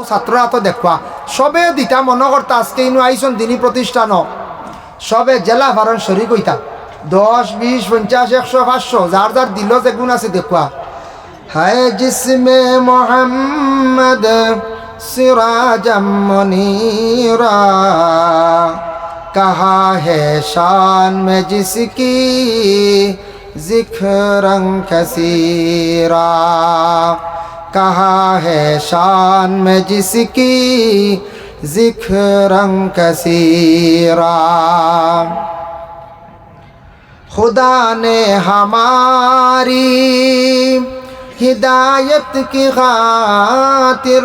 ছাত্ররা তো দেখবা সবে দিতা মনে করতা আজকে ইনু আইসন দিনী প্রতিষ্ঠান সবে জেলা ভারণ শরিক হইতা 10, 20, 50, 100, 500 যার যার দিল যে গুণ আছে দেখবা হায় জিসমে মোহাম্মদ সিরাজম মুনীরা कहा है शान में जिसकी जिक्रं कसीरा कहा है शान में जिसकी जिक्रं कसीरा खुदा ने हमारी हिदायत की खातिर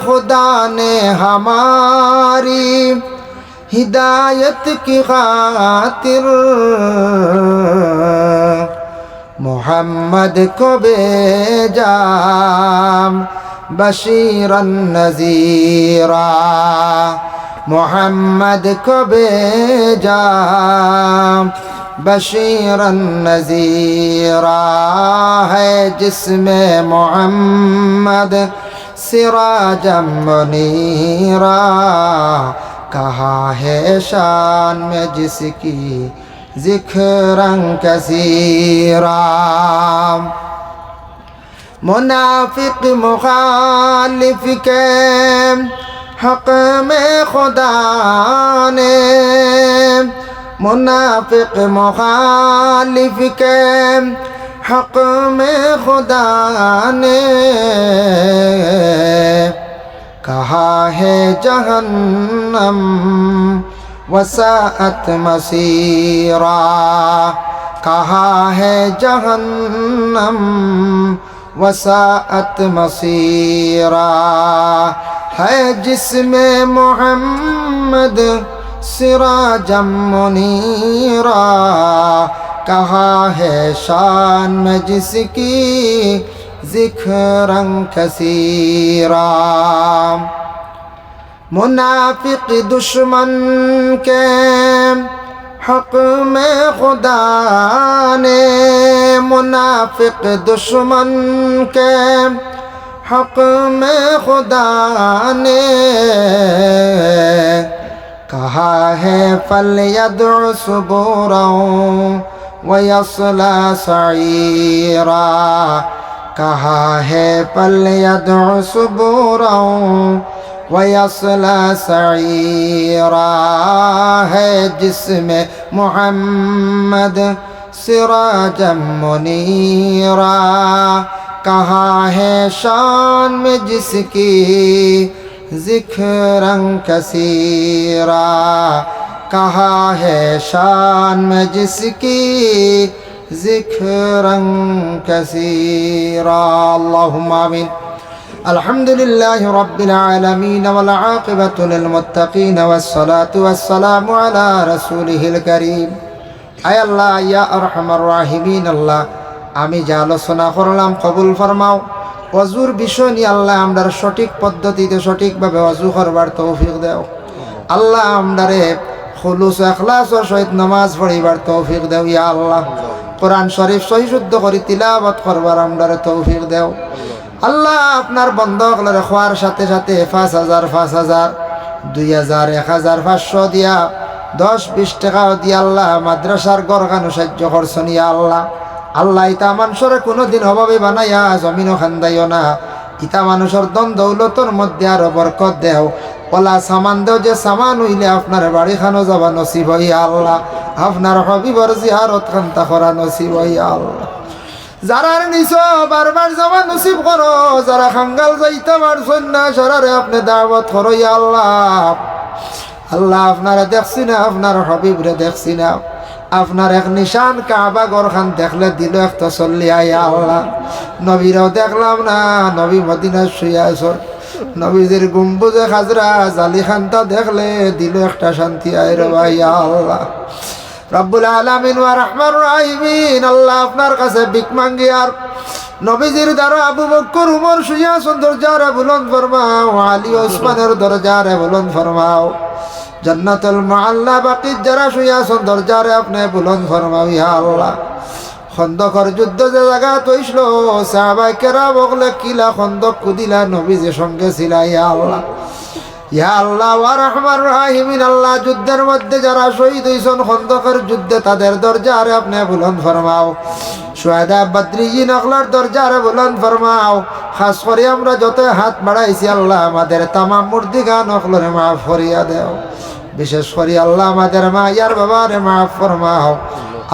खुदा ने हमारी हिदायत की खातिर मोहम्मद को भेजा बशीरन नज़ीरा मोहम्मद को भेजा बशीरन नज़ीरा है जिसमें मोहम्मद सिराजम मुनीरा कहा है शान में जिसकी जिक्रं कसीरा मुनाफिक मुखालिफ के हक में खुदा ने मुनाफिक मुखालिफ के हक में खुदा ने कहा है जहन्नम वसाअत मसीरा कहा है जहन्नम वसाअत मसीरा है जिसमें मोहम्मद सिराजम मुनीरा कहा है शान में जिसकी जिक्रं कसीरा मुनाफिक दुश्मन के हक में खुदा ने मुनाफिक दुश्मन के हक में खुदा ने कहा है फलयदउ सुबूरा वयस्ला सईरा कहा है फलयदउ सुबूरा वयस्ला सईरा है जिसमें मोहम्मद सिराजम मुनीरा कहा है शान में जिसकी जिक्रं कसीरा कहा है शान में जिसकी जिक्रं कसीरा अल्लाहुम्मा आमीन अल्हम्दुलिल्लाहि रब्बिल आलमीन वल आक़िबतु लिल मुत्तक़ीन वस्सलातु वस्सलामु अला रसूलिहिल करीम आय अल्लाह या अरहमार राहिमीन अल्लाह আমি যা আলোচনা করলাম কবুল ফরমাও ওযুর বিষয় নিয়ে আল্লাহ আমরার সঠিক পদ্ধতিতে সঠিকভাবে ওযু করবার তৌফিক দাও আল্লাহ আমরারে খুলুস ও ইখলাসের সহিত নামাজ পড়িবার তৌফিক দাও ইয়া আল্লাহ কোরআন শরীফ সহি শুদ্ধ করে তিলাওয়াত করবার আমরারে তৌফিক দাও আল্লাহ আপনার বন্ধকদের খোয়ার সাথে সাথে 5000 5000 2000 1000 500 দিয়া 10-20 টাকা দিয়া আল্লাহ মাদ্রাসার গরগানো সাহায্য করছেন ইয়া আল্লাহ আল্লাহ ইতা মানুষের কোনোদিন অভাবে বানাইয়া জমিনও খান্দাইও না ইতা মানুষের দন দৌলতর মধ্যে আরো বরকত দেও ওলা সামান দেও যে সামান হইলে আপনার বাড়ি খানো যাবা নসিব হইয়া আল্লাহ আপনার হবিবর জিয়ারত খান্তা করা নসিব হইয়া আল্লাহ যারার নিছ বারবার যাওয়া নসিব করো যারা খাঙ্গাল যাইতে পারছেন না সারারে আপনি দাওয়াত করো ইয়া আল্লাহ আল্লাহ আপনারা দেখছি না আপনার হবিবরে দেখছি না আপনার এক নিশান কাবা গরখান দেখলে দিল এক তসল্লি আয়া আল্লাহ নবীরাও দেখলাম না নবী মদিনা শুয়ে আসর নবীদের গম্বুজে খাজরা জালি খানটা দেখলে দিল একটা শান্তি আয় রে ভাইয়া আল্লাহ রব্বুল আলামিন ওয়া রাহমান রাহিমিন আল্লাহ আপনার কাছে ভিক মাঙ্গি আর নবীজির দ্বারা আবু বকর উমর শুয়ে আসন দরজারে বুলন্দ ফরমাও আলী ওসমানের দরজারে বুলন্দ ফরমাও জান্নাতুল মুআল্লা বাকি যারা শুয়ে আছেন দরজারে আপনি বুলন্দ ফরমাও ইয়া আল্লাহ খন্দকর যুদ্ধ যে জায়গা তৈছিল সাহাবায়ে কেরাম বলে কিলা খন্দক কুদিলা নবী যে সঙ্গে ছিল ইয়া আল্লাহ, ইয়া আল্লাহ ওয়া রাহমান রাহিমিন, আল্লাহ যুদ্ধের মধ্যে যারা শহীদ হইছেন খন্দকের যুদ্ধে তাদের দরজা আরে আপনি বুলন্দ ফরমাও, শুহাদা বদরিয়িন আকলার দরজা আরে বুলন্দ ফরমাও। খাস করে আমরা যত হাত বাড়াইছি আল্লাহ আমাদের তামাম মুর্দিগান আকলরে মাফ করিয়া দেও, বিশেষ করে আল্লাহ আমাদের মা ইয়ার বাবারে মাফ ফরমাও।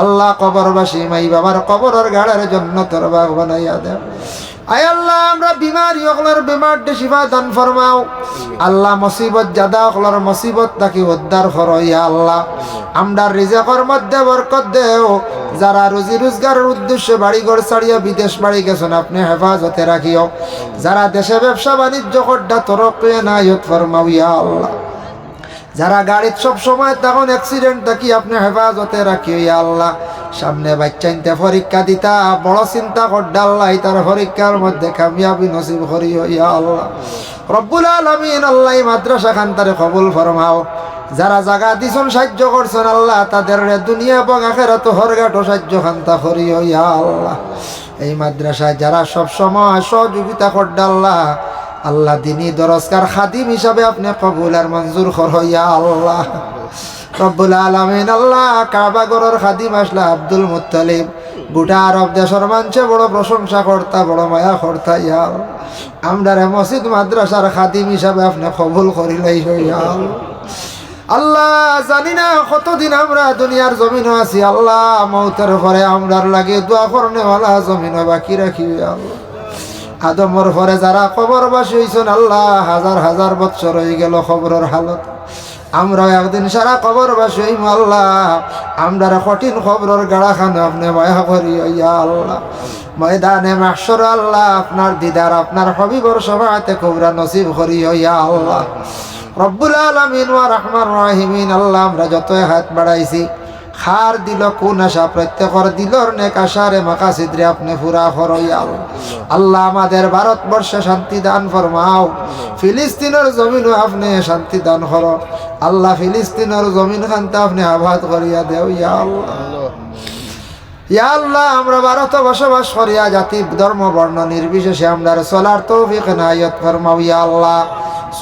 আল্লাহ কবরবাসী মাই বাবার কবরের গাড়ের জন্য তোর বাগ বানাইয়া দেও। আয় আল্লাহ আমরা বিমারি অকলার বিমার শিফা দান ফরমাও। আল্লাহ মুসিবত জাদা অকলার মুসিবত তাকে উদ্ধার করো ইয়া আল্লাহ। আমরা রিজিকের মধ্যে বরকত দেও, যারা রুজি রোজগারের উদ্দেশ্যে বাড়িঘর ছাড়িয়া বিদেশ বাড়ি গেছেন আপনি হেফাজতে রাখিও, যারা দেশে ব্যবসা বাণিজ্য করডা তরক্কি নায়ত ফরমাও ইয়া আল্লাহ। যারা গাড়িত সব সময় তখন অ্যাক্সিডেন্ট থাকি আপনি হেফাজতে রাখিও ইয়া আল্লাহ। সামনে বাচ্চাইনতে পরীক্ষা দিতা বড় চিন্তা করডা আল্লাহ, তার পরীক্ষার মধ্যে কামিয়াবি নসিব করিও ইয়া আল্লাহ। রব্বুল আলামিন আল্লাহ মাদ্রাসা খান তারে কবুল ফরমাও। যারা জায়গা দিছেন সাহায্য করছেন আল্লাহ তাদের দুনিয়া এবং আখিরাত হরঘাট সাহায্য খান্তা করিও ইয়া আল্লাহ। এই মাদ্রাসায় যারা সব সময় সহযোগিতা করডা আল্লাহ, আল্লাহ দিনী দরজকার খাদিম হিসাবে আপনি কবুল আর মঞ্জুর করো ইয়া আল্লাহ। রব্বুল আলামিন আল্লাহ কাবা ঘরের খাদিম আসলা আব্দুল মুত্তালিব গোটা আরব দেশের মানুষে বড় প্রশংসা করতা, বড় মায়া করতা ইয়া আল্লাহ। আমরা মসজিদ মাদ্রাসার খাদিম হিসাবে আপনি কবুল করিলাই ইয়া আল্লাহ। আল্লাহ জানি না কতদিন আমরা দুনিয়ার জমিন আছি আল্লাহ, মৌতের পরে আমরার লাগে দোয়া করনেওয়ালা জমিন বাকি রাখি আল্লাহ। আদমর পরে যারা কবরবাসী হইছেন আল্লাহ হাজার হাজার বছর হয়ে গেল খবরের হালত, আমরা একদিন সারা কবরবাসী হইম আল্লাহ। আমরা কঠিন খবরের গাড়া খানো আপনি মায়া করি ইয়া আল্লাহ। ময়দানে মাহশর আল্লাহ আপনার দিদার আপনার হবিবর সভাতে কুবরা নসিব করি ইয়া আল্লাহ। রব্বুল আলামিন ওয়া রাহমান রাহিমিন আল্লাহ আমরা যত হাত বাড়াইছি খার দিল কোন আশা প্রত্যেকর দিলর নেক আশারে মাকাসিদরে আপনি পুরা করো ইয়া আল্লাহ। আল্লাহ আমাদের ভারতবর্ষে শান্তি দান ফরমাও, ফিলিস্তিনের জমিনও আপনি শান্তি দান করো আল্লাহ। ফিলিস্তিনের জমিন খানটা আপনি আবাদ করিয়া দেও ইয়া আল্লাহ। ইয়া আল্লাহ আমরা ভারতে বসবাস করিয়া জাতি ধর্ম বর্ণ নির্বিশেষে আমরা চলার তৌফিক নায়াত ফরমাও ইয়া আল্লাহ।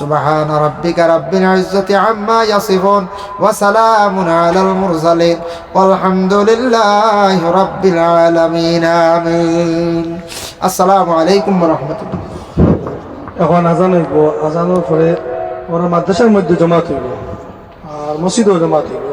سبحان ربك رب العزة عما يصفون وسلام على المرسلين والحمد لله رب العالمين آمين السلام عليكم ورحمة الله। এখন আজান হইব, আজানের পরে ওরা মাদ্রাসার মধ্যে জমা হইব আর মসজিদেও জমা হইব।